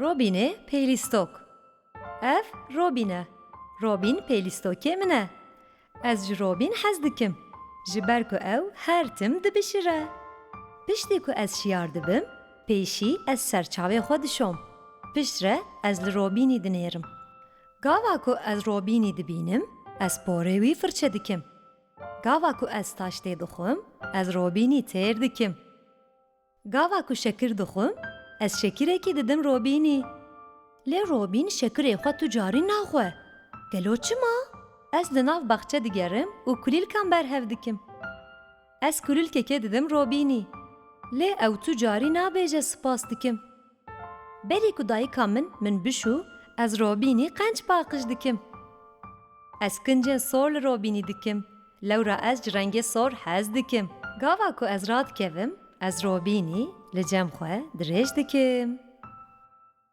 Robinê pêlîstok. Ev Robin e. Robin pêlîstokê min e. Ez ji Robin hez dikim. Ji ber ku ew her tim dibişire. Piştî ku ez şiyar dibim, pêşî ez serçavê xwe dişom. Pişt re ez li Robinî dinêrim. Gava ku ez Robinî dibînim, ez porê wî firçe dikim. Gava ku ez taş tê dixwim, ez Robinî têr dikim. Gava ku şekir dixwim, ez şekîrekî didim Robinî. Lê Robin şekirê xwe tu carî naxwe. Gelo çima? Ez di nav baxçe digerim û kulîlkan berhev dikim. Ez kulîlkekê didim Robinî. Lê ew tu carî nabêje spas dikim. Berî ku dayîka min bişû, ez Robinî qenç paqij dikim. Ez kincên sor li Robinî dikim. Lewra ez ji rengê sor hez dikim. Gava ku ez radikevim, ez Robinî li cem xwe dirêj dikim.